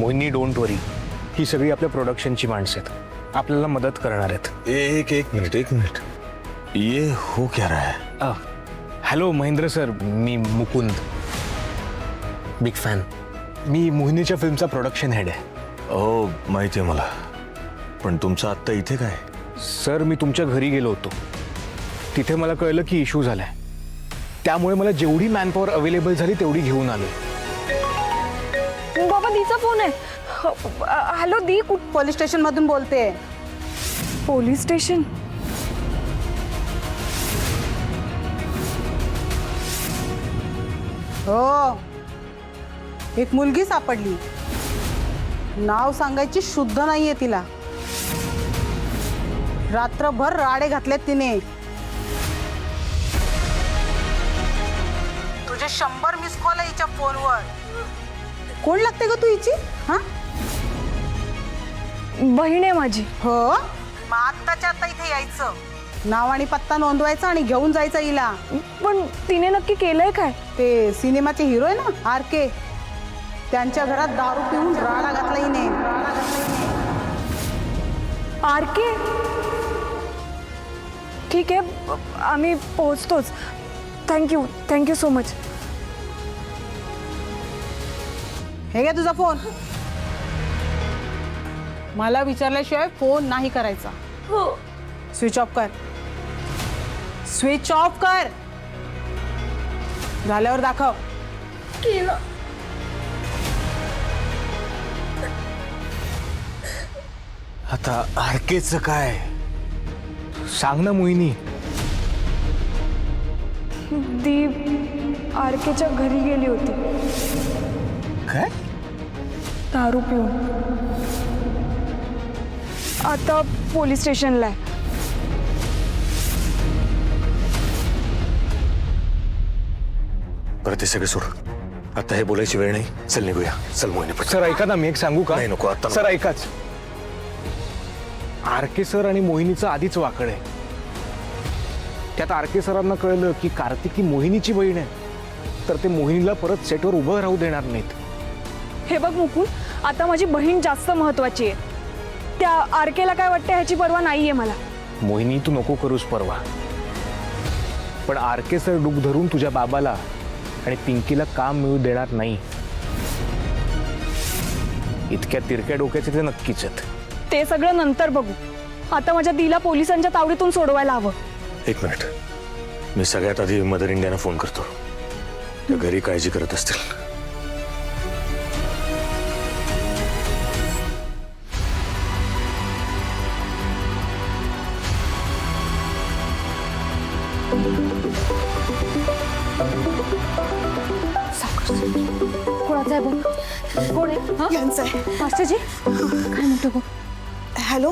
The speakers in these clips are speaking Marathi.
मोहिनी डोंट वरी, ही सगळी आपल्या प्रोडक्शनची माणसं आहेत, आपल्याला मदत करणार आहेत. एक मिनट ये हो क्या रहा है? हॅलो महेंद्र सर, मी मुकुंद, बिग फॅन. मी मोहिनीच्या फिल्मचा प्रोडक्शन हेड आहे. हो माहिती आहे मला, पण तुमचं आत्ता इथे काय? सर मी तुमच्या घरी गेलो होतो, तिथे मला कळलं की इश्यू झालाय, त्यामुळे मला जेवढी मॅनपॉवर अवेलेबल झाली तेवढी घेऊन आलो. बाबा दीचा फोन आहे. हॅलो दी, पोलीस स्टेशन मधून बोलते. Police station? हो, एक मुलगी सापडली, नाव सांगायची शुद्ध नाहीये तिला. रात्रभर राडे घातलेत तिने. तुझे 100 मिस कॉल आहे हिच्या फोनवर. कोण लागते ग तू हिची? हा, बहीण आहे माझी. हो, मग आत्ताच्या आता इथे यायचं, नाव आणि पत्ता नोंदवायचा आणि घेऊन जायचं हिला. पण तिने नक्की केलंय काय? ते सिनेमाचे हिरो आहे ना आर.के., त्यांच्या घरात दारू पिऊन राडा घातला हिने. आर.के.? ठीक आहे, आम्ही पोहोचतोच. Thank you so much. हे घे तुझा फोन. मला विचारल्याशिवाय फोन नाही करायचा. स्विच ऑफ कर. स्विच ऑफ कर. झाल्यावर दाखव. आता आरकेचं काय? सांग ना मोहिनी. दी आर.के.च्या घरी गेली होती काय? दारू पिऊन. आता पोलीस स्टेशनला आहे. बरं ते सगळं सोड, आता हे बोलायची वेळ नाही. चल निघूया, चल मोहिनी. सर ऐका ना, मी एक सांगू का? नाही नको आता. Sir ऐकाच, RK. सर आणि मोहिनीचं आधीच वाकड आहे. त्यात आर.के. सरांना कळलं की कार्तिकी मोहिनीची बहीण आहे, तर ते मोहिनीला परत सेटवर उभं राहू देणार नाहीत. हे बघ मुकुंद, आता माझी बहीण जास्त महत्वाची आहे. त्या आर.के.ला काय वाटतं ह्याची पर्वा नाहीये मला. मोहिनी तू नको करूस परवा, पण आर.के. सर डूक धरून तुझ्या बाबाला आणि पिंकीला काम मिळू देणार नाही. इतक्या तिरक्या डोक्याचे ते नक्कीच आहेत. ते सगळं नंतर बघू. आता माझ्या दिला पोलिसांच्या तावडीतून सोडवायला हवं. एक मिनिट, मी सगळ्यात आधी मदर इंडियाना फोन करतो. त्या घरी काळजी करत असतील. कोणाचा आहे बघ. कोण आहे? यांचं आहे. मास्टरजी काय म्हणतो बघ. हॅलो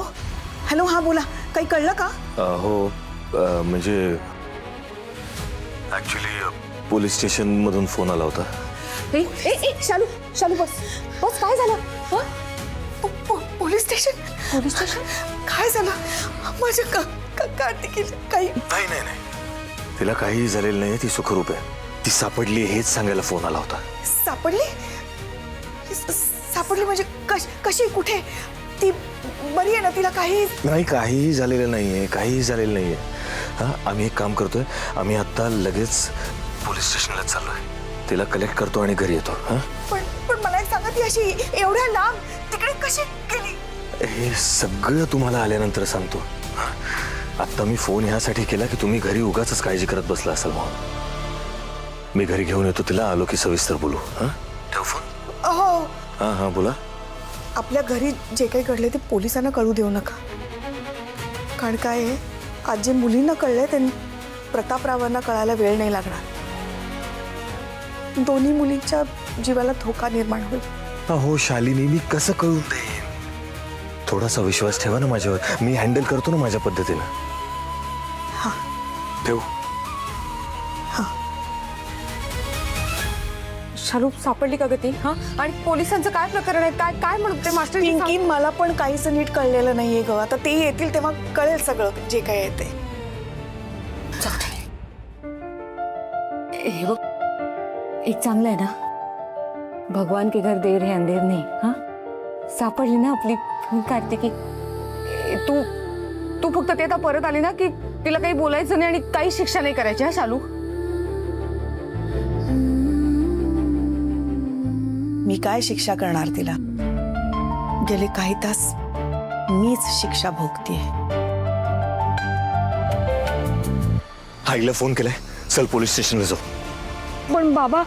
हॅलो, हा बोला. काही कळलं का? हो, म्हणजे ऍक्च्युली पोलीस स्टेशन मधून फोन आला होता. शालू शालू बस बस. काय झालं? Police station? Police station? काय झालं? माझ्या कार्तिकीला काही? नाही, तिला काही झालेलं नाही. ती सुखरूप आहे. ती सापडली हेच सांगायला फोन आला होता. सापडली म्हणजे कशी, कुठे? ती बरी आहे ना? तिला काही? नाही, काहीही झालेलं नाहीये. हा, आम्ही एक काम करतोय. आम्ही आता लगेच पोलीस स्टेशनला चाललोय. तिला कलेक्ट करतो आणि घरी येतो. हा, पण मला एक सांगा, ती अशी एवढ्या लांब तिकडे कशी गेली? हे सगळं तुम्हाला आल्यानंतर सांगतो. आता मी फोन ह्यासाठी केला की तुम्ही घरी उगाच काळजी करत बसला असाल म्हणून. मी घरी घेऊन येतो तिला. आलो की सविस्तर बोलू. हा, ठेव फोन. हो, हा बोला. आपल्या घरी जे काही घडले ते पोलिसांना कळू देऊ नका. कारण काय आहे, आज जे मुलींना कळलंय ते प्रतापरावांना कळायला वेळ नाही लागणार. दोन्ही मुलींच्या जीवाला धोका निर्माण होईल. हो शालिनी, मी कसं कळून देईन? थोडासा विश्वास ठेवा ना माझ्यावर. मी हँडल करतो ना माझ्या पद्धतीनं. हा, ठेव. शालू सापडली का ग ती? हा, आणि पोलिसांचं काय प्रकरण आहे? काय काय म्हणते मास्टर? पिंकी, मला पण काहीच नीट कळलेलं नाहीये ग. आता ते येतील तेव्हा कळेल सगळं जे काय आहे ते. हे बघ, एक चांगलं आहे ना, भगवान के घर देर है अंधेर नहीं. हाँ, सापडली ना आपली कार्तिकी. तू तू फक्त ते आता परत आली ना की तिला काही बोलायचं नाही आणि काही शिक्षा नाही करायची. हा शालू. मी काय शिक्षा करणार तिला? गेले काही तास मीच शिक्षा भोगतीये. आईला फोन केलाय, चल पोलीस स्टेशनला जाऊ. पण बाबा,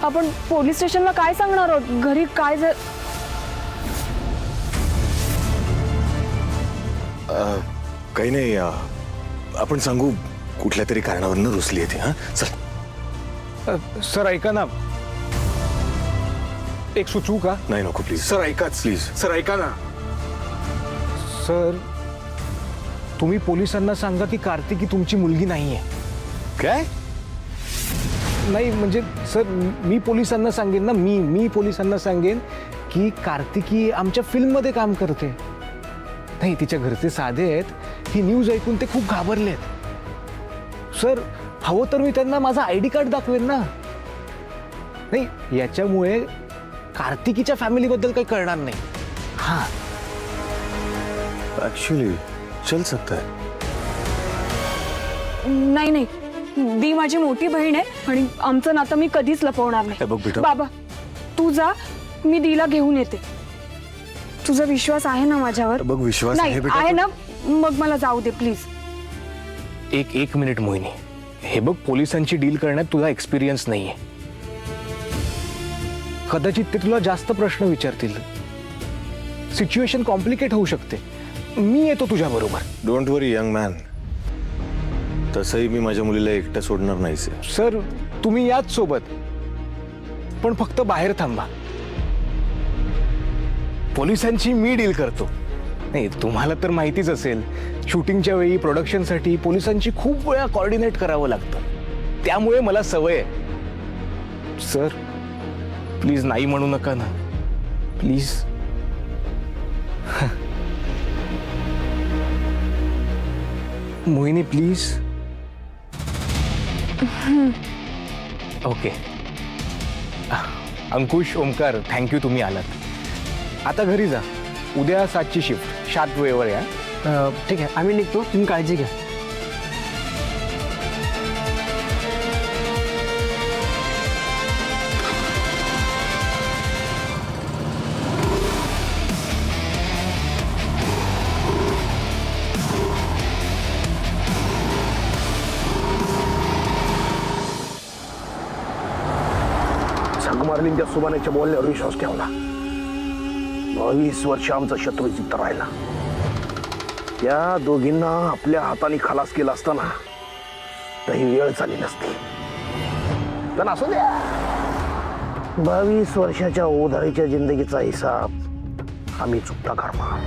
आपण पोलीस स्टेशनला काय सांगणार आहोत? घरी काय काही नाही, आपण सांगू कुठल्या तरी कारणावरनं रुसली येते. हा चल. सर ऐका ना, एक सुचवू का? नाही नको प्लीज. सर ऐकाच प्लीज. सर ऐका ना. सर तुम्ही पोलिसांना सांगा की कार्तिकी तुमची मुलगी नाहीये. काय? नाही म्हणजे सर, मी पोलिसांना सांगेन ना, मी पोलिसांना सांगेन की कार्तिकी आमच्या फिल्ममध्ये काम करते. नाही, तिच्या घरचे साधे आहेत. ही न्यूज ऐकून ते खूप घाबरलेत. सर हवं तर मी त्यांना माझा ID कार्ड दाखवेन ना. नाही, याच्यामुळे कार्तिकीच्या फॅमिलीबद्दल काही कळणार नाही. हा ऍक्च्युली चल सकता है. नाही नाही, दी माझी मोठी बहीण आहे आणि आमचं नातं मी कधीच लपवणार हे बघ नाही. बेटा. बाबा तू जा, मी दीला घेऊन येते. तुझा विश्वास आहे ना माझ्यावर? बघ विश्वास नाही आहे बेटा. आहे ना, मग मला जाऊ दे प्लीज. एक मिनिट मोहिनी, हे बघ, पोलिसांची डील करण्यात तुला एक्सपिरियन्स नाहीये. कदाचित ते तुला जास्त प्रश्न विचारतील. सिच्युएशन कॉम्प्लिकेट होऊ शकते. मी येतो तुझ्या बरोबर. Don't worry young man. तसंही मी माझ्या मुलीला एकटं सोडणार नाही. सर तुम्ही याच सोबत, पण फक्त बाहेर थांबा. पोलिसांची मी डील करतो. नाही, तुम्हाला तर माहितीच असेल, शूटिंगच्या वेळी प्रोडक्शनसाठी पोलिसांची खूप वेळा कॉर्डिनेट करावं लागतं. त्यामुळे मला सवय आहे. सर प्लीज नाही म्हणू नका ना, please. Mohini please. Okay. Ankush, Omkar, thank you तुम्ही आलात. आता घरी जा. उद्या 7ची शिफ्ट, 7 वेळेवर या. ठीक आहे, आम्ही निघतो. तुम्ही काळजी घ्या. संगमारलींच्या सुबानेच्या बोलण्यावर विश्वास ठेवला. 22 वर्ष आमचा शत्रू जिद्द राहिला. त्या दोघींना आपल्या हाताने खलास केला असताना तर ही वेळ झाली नसती. पण असू द्या, 22 वर्षाच्या ओधाळीच्या जिंदगीचा हिसाब आम्ही चुकता करणार.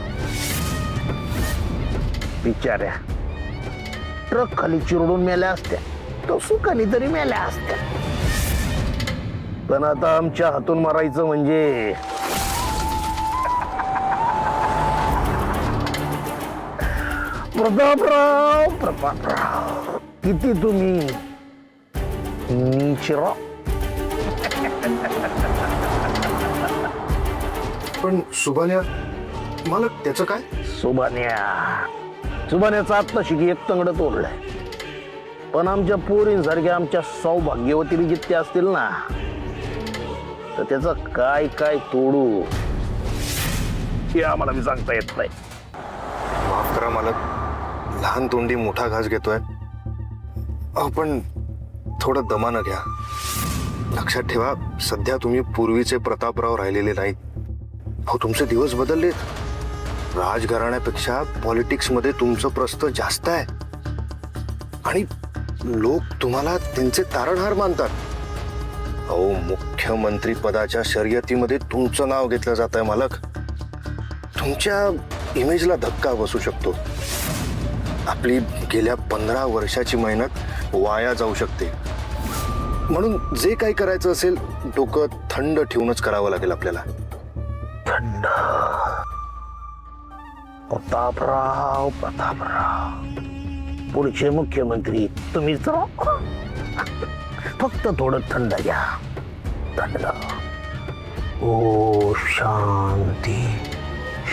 बिचाऱ्या ट्रक खाली चिरडून मेल्या असत्या, तो सुखाने तरी मेल्या असत्या. पण आता आमच्या हातून मारायचं म्हणजे प्रतापराव, किती तुम्ही नीच राव. पण सुभान्या मालक, त्याचं काय? सुभान्याचं आत्ताशिकी एक तंगड तोडलंय. पण आमच्या पोरींसारख्या आमच्या सौभाग्यवती जितके असतील ना, तर त्याचं काय काय तोडू हे आम्हाला बी सांगता येत नाही. माफ करा मालक, लहान तोंडी मोठा घास घेतोय. पण थोडं दमानं घ्या. लक्षात ठेवा, सध्या तुम्ही पूर्वीचे प्रतापराव राहिलेले नाहीत. अहो, तुमचे दिवस बदललेत. राजघराण्यापेक्षा पॉलिटिक्समध्ये तुमचं प्रस्थ जास्त आहे आणि लोक तुम्हाला त्यांचे तारणहार मानतात. अहो, मुख्यमंत्री पदाच्या शर्यतीमध्ये तुमचं नाव घेतलं जात आहे मालक. तुमच्या इमेजला धक्का बसू शकतो. आपली गेल्या 15 वर्षाची मेहनत वाया जाऊ शकते. म्हणून जे काही करायचं असेल, डोकं थंड ठेवूनच करावं लागेल आपल्याला. थंड. प्रतापराव, पुढचे मुख्यमंत्री तुम्हीच राव. फक्त थोडं थंड घ्या. थंड. ओ शांती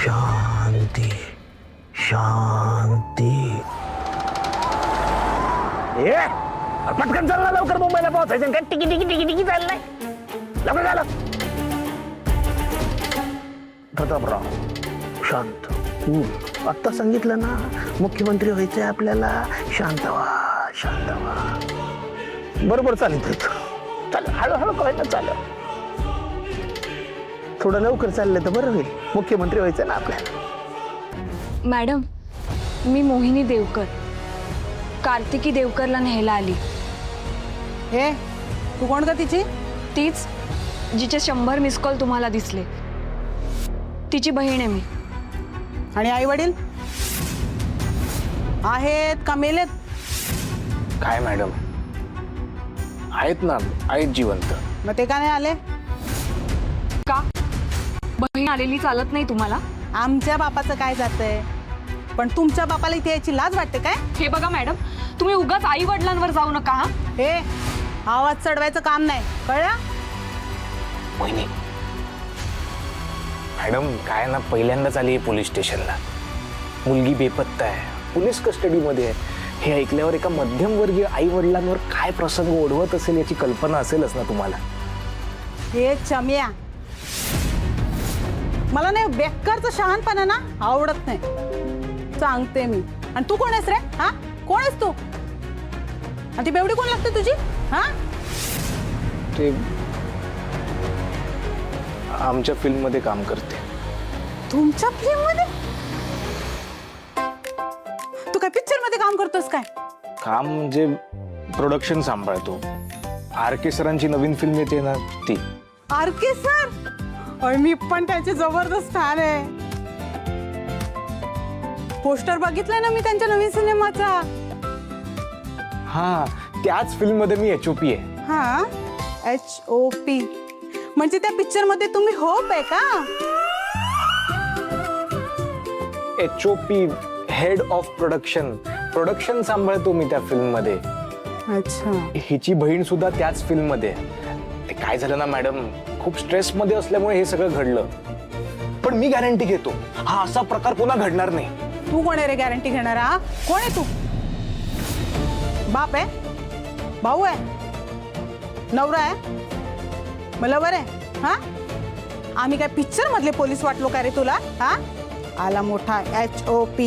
शांती शांती. पटकन चालला लवकर मुंबईला पोहोचायचं काय टिकी टिकी टिकी टिकी चाललंय लवकर झालं. प्रतापराव शांत आत्ता सांगितलं ना मुख्यमंत्री व्हायचंय आपल्याला. शांत व्हा शांत व्हा. बरोबर चालित चाल हळूहळू कळलं चाल. थोडं लवकर चाललं तर बरं होईल. मुख्यमंत्री व्हायचं ना आपल्याला. मॅडम मी मोहिनी देवकर कार्तिकी देवकरला न्यायला आली. हे तू कोण का तिची? तीच जिचे 100 मिस कॉल तुम्हाला दिसले. तिची बहीण आहे मी. आणि आई वडील आहेत का मेलेत? काय मॅडम आहेत ना, आहेत जिवंत. मग ते का नाही आले? का बहीण आलेली चालत नाही तुम्हाला? आमच्या बापाचं काय जातंय, पण तुमच्या बापाला इथे यायची लाज वाटते काय? हे बघा मॅडम तुम्ही उगाच आई वडिलांवर जाऊ नका. हा हे आवाज चढवायचं काम नाही कळलं? वहिनी मॅडम काय ना, पहिल्यांदाच आली पोलीस स्टेशनला. मुलगी बेपत्ता आहे, पोलीस कस्टडीमध्ये आहे. हे ऐकल्यावर एका मध्यमवर्गीय आई वडिलांवर काय प्रसंग ओढवत असेल याची कल्पना असेलच ना तुम्हाला. हे चम्या मला नाही बेकारचं शहाणपणा ना आवडत नाही सांगते मी. आणि तू कोण आहेस रे? हा कोण आहेस तू? आणि ती बेवडी कोण लागते तुझी? हा ते आमच्या फिल्म मध्ये काम करते. तुमच्या फिल्म मध्ये? तू काय पिक्चर मध्ये काम करतोस काय? काम म्हणजे प्रोडक्शन सांभाळतो. RK सरांची नवीन फिल्म येते ना ती. RK sir? अरे मी पण त्याचे जबरदस्त फॅन आहे. पोस्टर बघितलंय ना मी त्यांच्या नवीन सिनेमाचा. हा त्याच फिल्म मध्ये मी HOP आहे. हा HOP म्हणजे त्या पिक्चर मध्ये तुम्ही होप आहे का? HOP head of production. Production सांभाळतो मी त्या फिल्म मध्ये. अच्छा. हिची बहीण सुद्धा त्याच फिल्म मध्ये आहे. ते काय झालं ना मॅडम, खूप स्ट्रेस मध्ये असल्यामुळे हे सगळं घडलं. पण मी गॅरंटी घेतो हा असा प्रकार पुन्हा घडणार नाही. तू कोण आहे रे गॅरंटी घेणारा? हा? कोण आहे तू? बाप आहे? भाऊ आहे? नवरा आहे? मला बरं आहे? हा आम्ही काय पिक्चर मधले पोलीस वाटलो का रे तुला? हा आला मोठा HOP.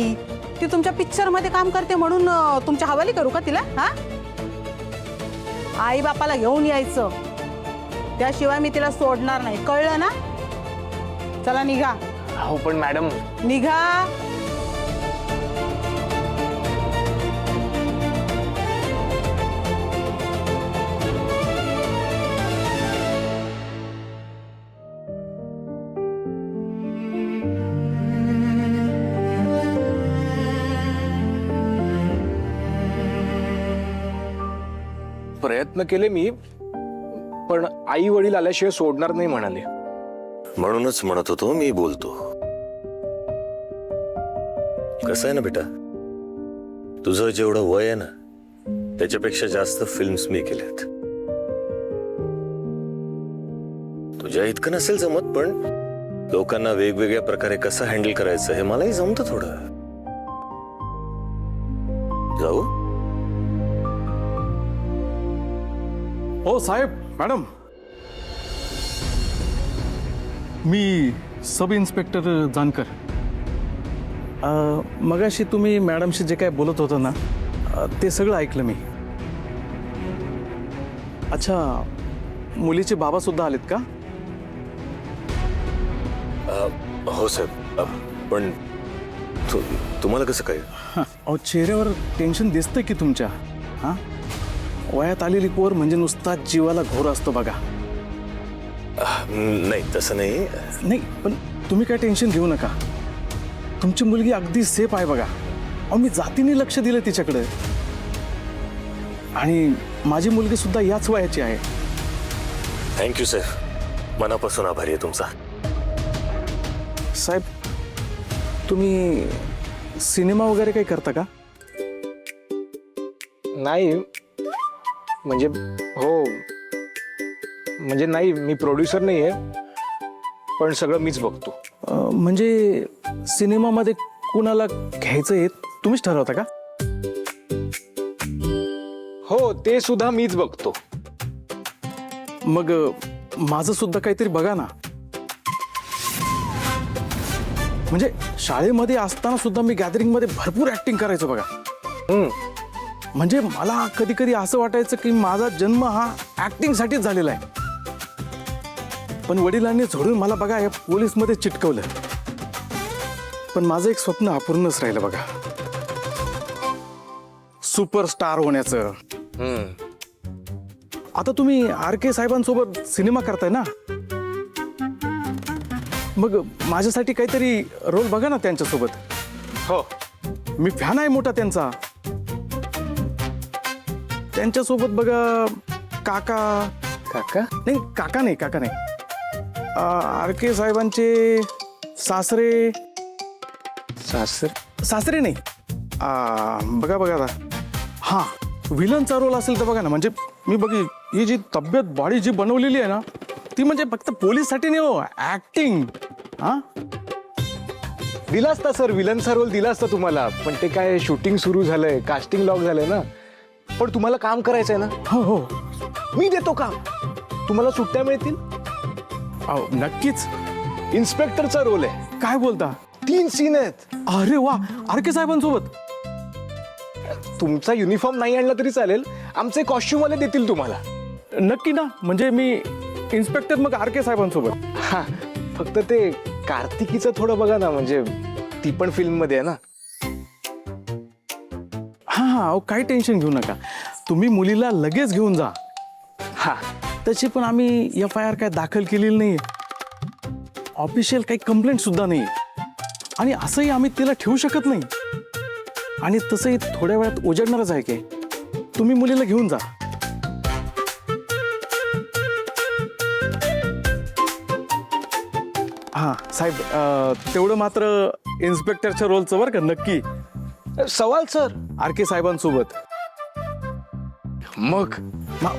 ती तुमच्या पिक्चर मध्ये काम करते म्हणून तुमच्या हवाली करू का तिला? हा आई बापाला घेऊन यायचं, त्याशिवाय मी तिला सोडणार नाही कळलं ना? चला निघा. हो पण मॅडम निघा. प्रयत्न केले मी, पण आई वडील आल्याशिवाय सोडणार नाही म्हणाले. म्हणूनच म्हणत होतो मी बोलतो. कसं आहे ना बेटा, तुझं जेवढं वय आहे ना त्याच्यापेक्षा जास्त फिल्म्स मी केल्यात. तुझ्या इतकं नसेल जमत, पण लोकांना वेगवेगळ्या प्रकारे कसं हँडल करायचं हे मलाही जमतं थोडं. जाऊ? हो साहेब, मॅडम, मी सब इन्स्पेक्टर जानकर. मगाशी तुम्ही मॅडमशी जे काय बोलत होता ना, ते सगळं ऐकलं मी. अच्छा, मुलीचे बाबा सुद्धा आलेत का? हो साहेब, पण तुम्हाला कसं काय? अहो, चेहऱ्यावर टेन्शन दिसतंय की तुमच्या. हा वयात आलेली पोर म्हणजे नुसता जीवाला घोर असतो बघा. नाही तसं नाही. नाही, पण तुम्ही काय टेन्शन घेऊ नका. तुमची मुलगी अगदी सेफ आहे बघा. अहो, मी जातीने लक्ष दिलं तिच्याकडे. आणि माझी मुलगी सुद्धा याच वयाची आहे. थँक्यू साहेब, मनापासून आभारी आहे तुमचा. साहेब, तुम्ही सिनेमा वगैरे काही करता का? नाही म्हणजे हो, म्हणजे नाही, मी प्रोड्युसर नाही आहे, पण सगळं मीच बघतो. म्हणजे सिनेमामध्ये कुणाला घ्यायचं तुम्हीच ठरवता का? हो, ते सुद्धा मीच बघतो. मग माझं सुद्धा काहीतरी बघा ना. म्हणजे शाळेमध्ये असताना सुद्धा मी गॅदरिंग मध्ये भरपूर ऍक्टिंग करायचो बघा. म्हणजे मला कधी कधी असं वाटायचं की माझा जन्म हा ऍक्टिंग साठीच झालेला आहे. पण वडिलांनी झोडून मला बघा या पोलीस मध्ये चिटकवलं. पण माझं एक स्वप्न अपूर्णच राहिलं बघा, सुपरस्टार होण्याचं. आता तुम्ही RK साहेबांसोबत सिनेमा करताय ना, मग माझ्यासाठी काहीतरी रोल बघा ना त्यांच्यासोबत. हो, मी फॅन आहे मोठा त्यांचा. त्यांच्यासोबत बघा काका काका. नाही काका नाही काका नाही RK साहेबांचे सासरे सासरे नाही. बघा बघा आता हा विलनचा रोल असेल तर बघा ना. म्हणजे मी बघी ही जी तब्येत बॉडी जी बनवलेली आहे ना, ती म्हणजे फक्त पोलीससाठी नाही हो, ऍक्टिंग. हा दिला असता सर, विलनचा रोल दिला असता तुम्हाला, पण ते काय शूटिंग सुरू झालंय, कास्टिंग लॉक झालंय ना. पण तुम्हाला काम करायचंय ना. हो हो मी देतो काम, तुम्हाला सुट्ट्या मिळतील. नक्कीच. इन्स्पेक्टरचा रोल आहे. काय बोलता? 3 सीन आहेत. अरे वा, RK साहेबांसोबत. तुमचा युनिफॉर्म नाही आणला तरी चालेल, आमचे कॉस्ट्युम वाले देतील तुम्हाला. नक्की ना. म्हणजे मी इन्स्पेक्टर मग RK साहेबांसोबत. हा, फक्त ते कार्तिकीचं थोडं बघा ना, म्हणजे ती पण फिल्म मध्ये आहे ना. हा काही टेन्शन घेऊ नका, तुम्ही मुलीला लगेच घेऊन जा. हा, तशी पण आम्ही FIR काय दाखल केलेली नाही, ऑफिशियल काही कंप्लेंट सुद्धा नाही. आणि असंही आम्ही तिला ठेवू शकत नाही. आणि तसंही थोड्या वेळात उजडणारच आहे की. तुम्ही मुलीला घेऊन जा. हा साहेब, तेवढं मात्र इन्स्पेक्टरच्या रोलचं बरं का, नक्की. सवाल सर. RK साहेबांसोबत. मग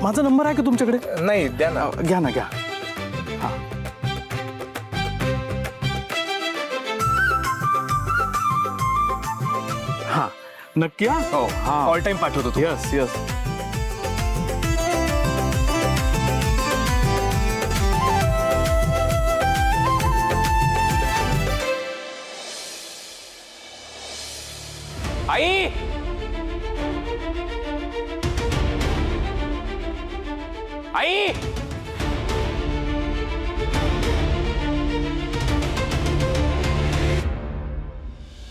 माझा नंबर आहे का तुमच्याकडे? नाही, द्या ना. घ्या ना, घ्या. हा नक्की. हो, हा ऑल टाइम पाठवतो तो. Yes yes. आई, आई,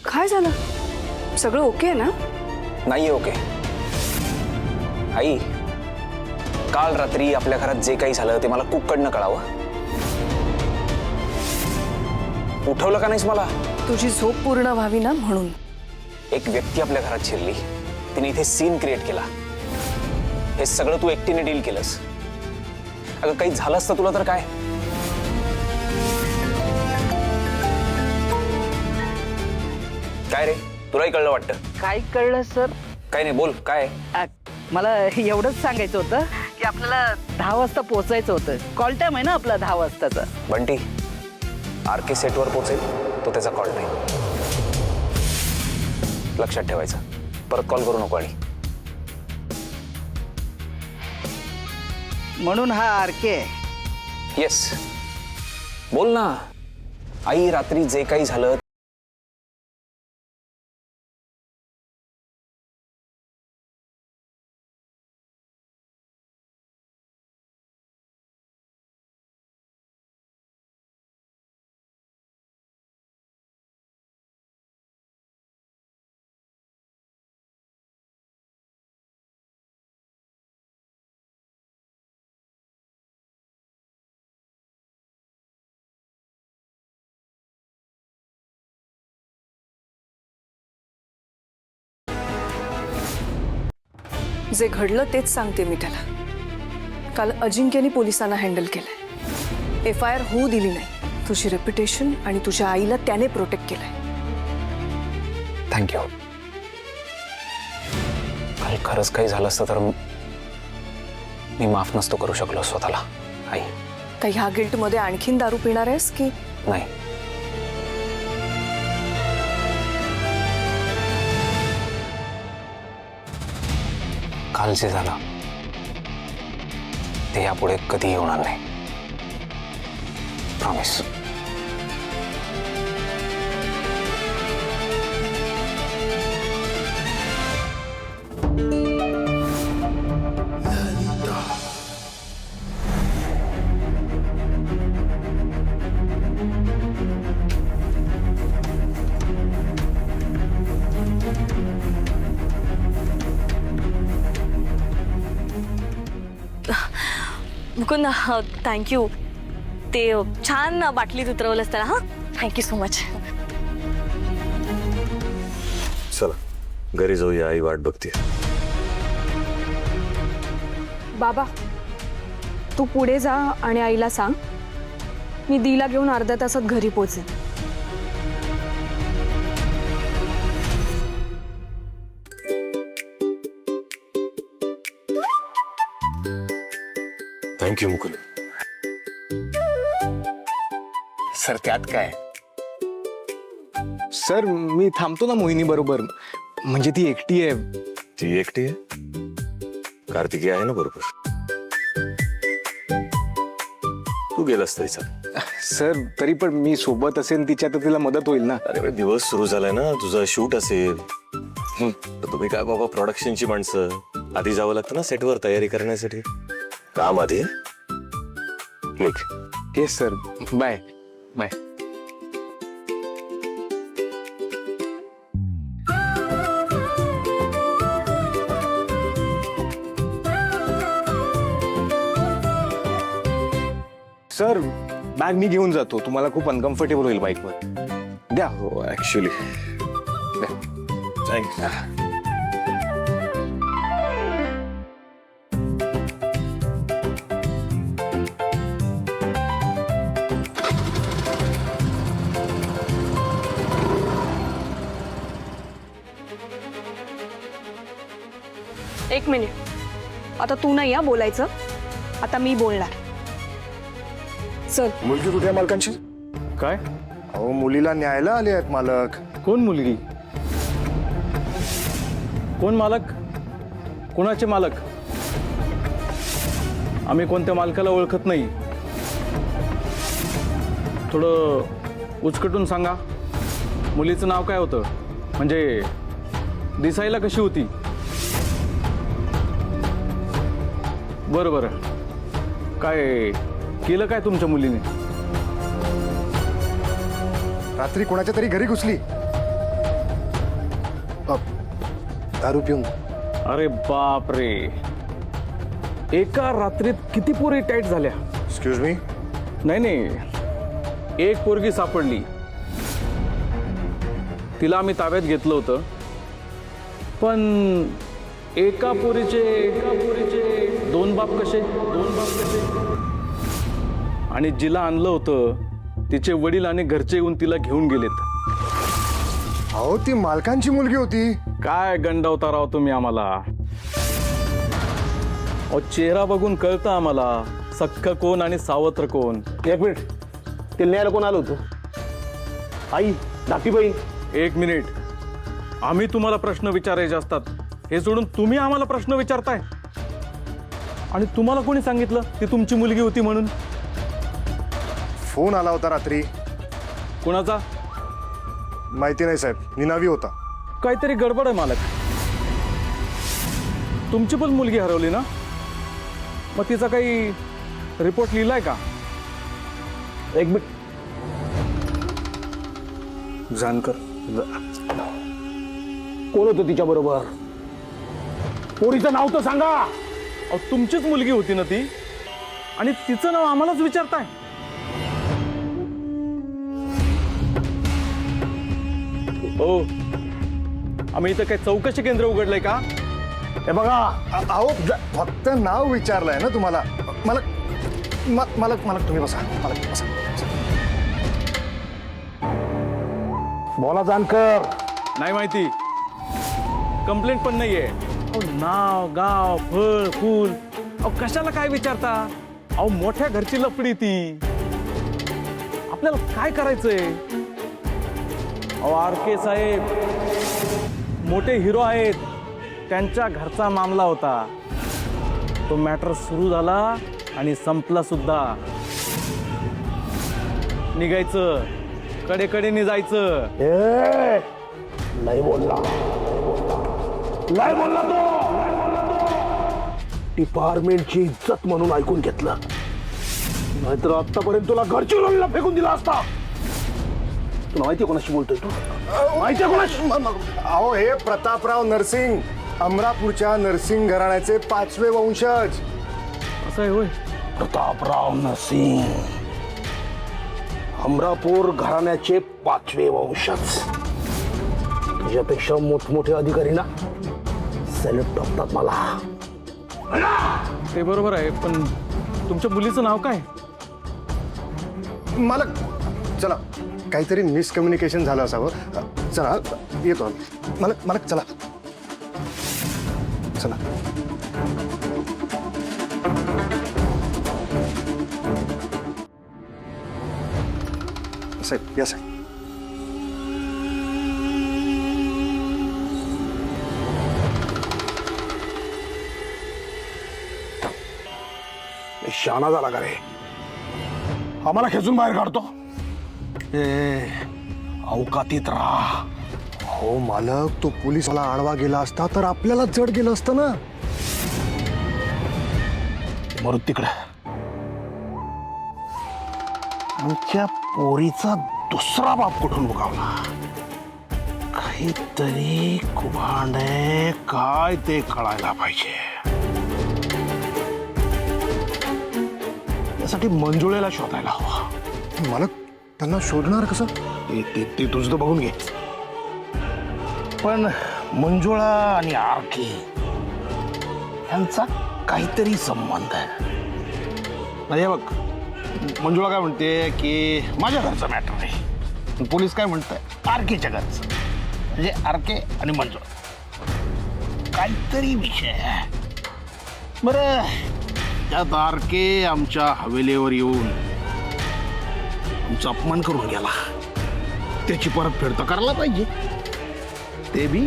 काय झालं? सगळं ओके आहे ना? नाही ओके. आई, काल रात्री आपल्या घरात जे काही झालं ते मला कुककडनं कळावं. उठवलं का नाहीस मला? तुझी झोप पूर्ण व्हावी ना म्हणून. एक व्यक्ती आपल्या घरात शिरली, तिने इथे सीन क्रिएट केला. हे सगळं तू एकटीने डील केलंस. अगं काही झालं असतं तुला तर काय? काय रे, तुलाही कळलं वाटतं? काय कळलं सर? काय नाही, बोल काय. मला एवढंच सांगायचं होतं की आपल्याला 10 वाजता पोहोचायचं होतं. कॉल टाइम आहे ना आपला 10 वाजताचा. बंटी, RK सेटवर पोहोचेल तो त्याचा कॉल नाही. लक्षात ठेवायचं, परत कॉल करू नको. आणि म्हणून हा RK आहे. येस, बोल ना. आई, रात्री जे काही झालं जे घडलं तेच सांगते मी त्याला. काल अजिंक्यने पोलिसांना हँडल केलंय. FIR होऊ दिली नाही. तुझी रेप्युटेशन आणि तुझ्या आईला त्याने प्रोटेक्ट केलंय. थँक्यू. काल खरंच काही झालं असतं तर मी माफ नसतो करू शकलो स्वतःला. आई, काही ह्या गिल्टमध्ये आणखीन दारू पिणार आहेस की नाही. काल जे झालं ते यापुढे कधी होणार नाही. प्रॉमिस. मुकुंद थँक्यू. ते छान बाटलीत उतरवलंस त्याला. हां थँक्यू सो मच. चला घरी जाऊया, आई वाट बघते. बाबा तू पुढे जा आणि आईला सांग मी दीला घेऊन अर्ध्या तासात घरी पोहोचेन. थँक्यू मुकुंद. सर त्यात काय? सर मी थांबतो ना मोहिनी बरोबर. म्हणजे ती एकटी आहे. ती एकटी आहे? कार्तिकी आहे ना बरोबर. तू गेलास तरी चाल. सर तरी पण मी सोबत असेल तिच्या, तर तिला मदत होईल ना. अरे दिवस सुरू झालाय ना, तुझा शूट असेल. तर तुम्ही काय बाबा प्रोडक्शनची माणसं, आधी जावं लागतं ना सेटवर तयारी करण्यासाठी. काम आधी. निघ. Yes sir. Bye bye. Sir bag मी घेऊन जातो, तुम्हाला खूप अनकम्फर्टेबल होईल बाईकवर. द्या. हो ऍक्च्युली थँक्स. एक मिनिट. आता तू नाही या बोलायचं, आता मी बोलणार. चल. मुलगी कुठे आहे मालकांची? काय? अहो मुलीला न्यायला आले आहेत मालक. कोण मुलगी? कोण मालक? कोणाचे मालक? आम्ही कोणत्या मालकाला ओळखत नाही. थोडं उचकटून सांगा. मुलीचं नाव काय होतं? म्हणजे दिसायला कशी होती? बरं बरं. काय केलं काय तुमच्या मुलीने? रात्री कोणाच्या तरी घरी घुसली दारू पिऊन. अरे बाप रे. एका रात्रीत किती पोरी टाईट झाल्या? Excuse me. नाही नाही, एक पोरगी सापडली. तिला आम्ही ताब्यात घेतलं होतं, पण एका पोरीचे दोन बाप कसे? आणि जिला आणलं होतं तिचे वडील आणि घरचे येऊन तिला घेऊन गेलेत. अहो ती मालकांची मुलगी होती. काय गंडावता राव तुम्ही आम्हाला. अहो चेहरा बघून कळतं आम्हाला सख्ख कोण आणि सावत्र कोण. एक मिनिट. ते न्यायला कोण आलं होतं? आई, धाकटी बहीण. एक मिनिट. आम्ही तुम्हाला प्रश्न विचारायचे असतात, हे सोडून तुम्ही आम्हाला प्रश्न विचारताय. आणि तुम्हाला कोणी सांगितलं ती तुमची मुलगी होती म्हणून? फोन आला होता रात्री. कोणाचा? माहिती नाही साहेब, निनावी होता. काहीतरी गडबड आहे मालक. तुमची पण मुलगी हरवली ना? मग तिचा काही रिपोर्ट लिहिलाय का? एक मिनिट. जानकर कोण होतं तिच्या बरोबर? पोरीचं नाव तर सांगा. अहो तुमचीच मुलगी होती ना ती, आणि तिचं नाव आम्हालाच विचारताय? हो, आम्ही इथं काही चौकशी केंद्र उघडलंय का? हे बघा. अहो फक्त नाव विचारलंय ना तुम्हाला. मालक मालक मालक तुम्ही बसा. मालक बसा. बोला जानकर. नाही माहिती. कंप्लेंट पण नाहीये. अहो नाव गाव फळ फूल, अहो कशाला काय विचारता? अहो मोठ्या घरची लफडी ती, आपल्याला काय करायचंय? अहो आर के साहेब मोठे हिरो आहेत, त्यांच्या घरचा मामला होता. तो मॅटर सुरू झाला आणि संपला सुद्धा. निघायचं, कडेकडेने जायचं. नाही बोलला, नाही बोलला तो. डिपार्टमेंटची इज्जत म्हणून ऐकून घेतलं, नाहीतर आतापर्यंत तुला घरची लोणीला फेकून दिला असता. तुला माहितीये कोणाशी बोलतोय तू? माहितीये कोणाशी? अहो हे प्रतापराव नरसिंग, अमरापूरच्या नरसिंग घराण्याचे 5वे वंशज. असं आहे होय? प्रतापराव नरसिंग, अमरापूर घराण्याचे 5वे वंशज. तुझ्यापेक्षा मोठमोठे अधिकारी ना सॅल्यूट टाकतात मला. ते बरोबर आहे, पण तुमच्या मुलीचं नाव काय? मालक चला, काहीतरी मिसकम्युनिकेशन झालं असावं. चला येतो आम्ही. मालक मालक चला चला. साहेब या साहेब. शहाणा झाला का रे? आम्हाला खेचून बाहेर काढतो. अवकातीत राहा. हो मालक, तो पोलिसाला आडवा गेला असता तर आपल्याला जड गेलं असतं ना. मरुत तिकडे. आमच्या पोरीचा दुसरा बाप कुठून उगावला? काहीतरी कुभांड आहे, काय ते कळायला पाहिजे. यासाठी मंजुळेला शोधायला हवा. मालक त्यांना शोधणार कसं? ते तुझं बघून घे. पण मंजुळा आणि आरके यांचा काहीतरी संबंध आहे. नाही बघ, मंजुळा काय म्हणते की माझ्या घरचा मॅटर नाही, पोलीस काय म्हणतात आरकेच्या घरचं. म्हणजे आरके आणि मंजुळा काहीतरी विषय आहे. बरं, त्यात आरके आमच्या हवेलीवर येऊन आमचा अपमान करून गेला, त्याची परतफेड तर करायला पाहिजे. ते बी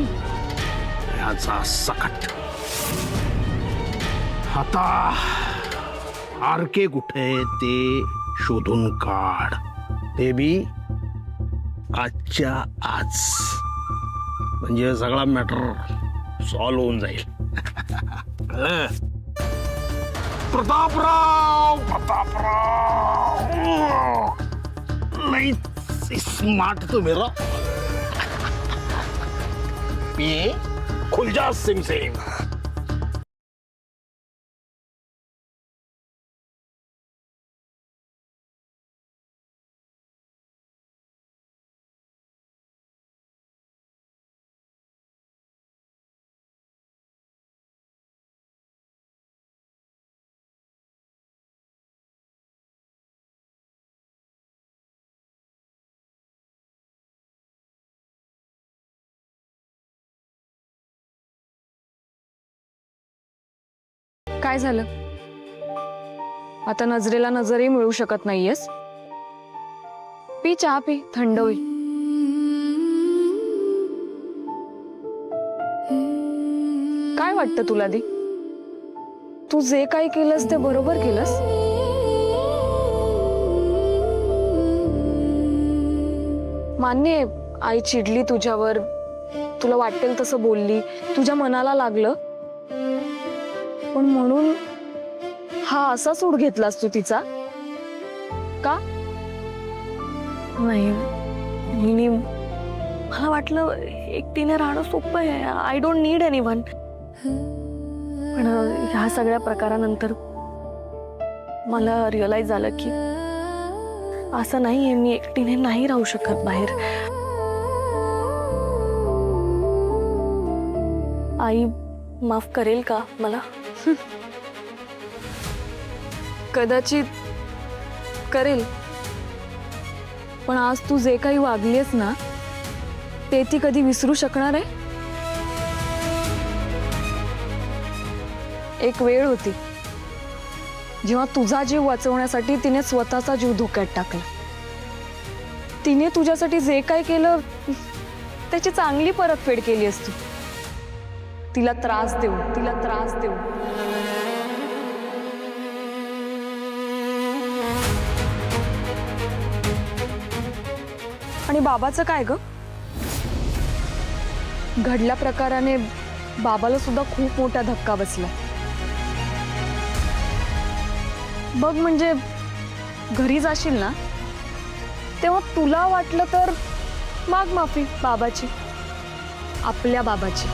याचा सकट. आता आरके कुठे ते शोधून काढ. ते बी आजच्या आज, म्हणजे सगळा मॅटर सॉल्व्ह होऊन जाईल. प्रतापराव, प्रतापराव नहीं स्मार्ट तो मेरा. ये खुल जा सिम सिम. काय झालं? आता नजरेला नजरही मिळू शकत नाहीयेस? पी चहा, पी, थंड होईल. काय वाटतं तुला दी? तू जे काही केलंस ते बरोबर केलंस? मान्य आहे, आई चिडली तुझ्यावर, तुला वाटेल तसं बोलली, तुझ्या मनाला लागलं, पण म्हणून हा असा सूड घेतलास तू तिचा का? नाही, मला वाटलं एकटीने राहणं सोपं आहे, आय डोंट नीड एनीवन. पण ह्या सगळ्या प्रकारानंतर मला रिअलाइज झालं की असं नाहीये, मी एकटीने नाही राहू शकत बाहेर. आई माफ करेल का मला? कदाचित करेल, पण आज तू जे काही वागलीस ना ते ती कधी विसरू शकणार आहे? एक वेळ होती जेव्हा तुझा जीव वाचवण्यासाठी तिने स्वतःचा जीव धोक्यात टाकला. तिने तुझ्यासाठी जे काय केलं त्याची चांगली परतफेड केली असती. तिला त्रास देऊ. आणि बाबाचं काय ग? घडल्या प्रकाराने बाबाला सुद्धा खूप मोठा धक्का बसला. बघ, म्हणजे घरी जाशील ना तेव्हा तुला वाटलं तर माग माफी बाबाची, आपल्या बाबाची.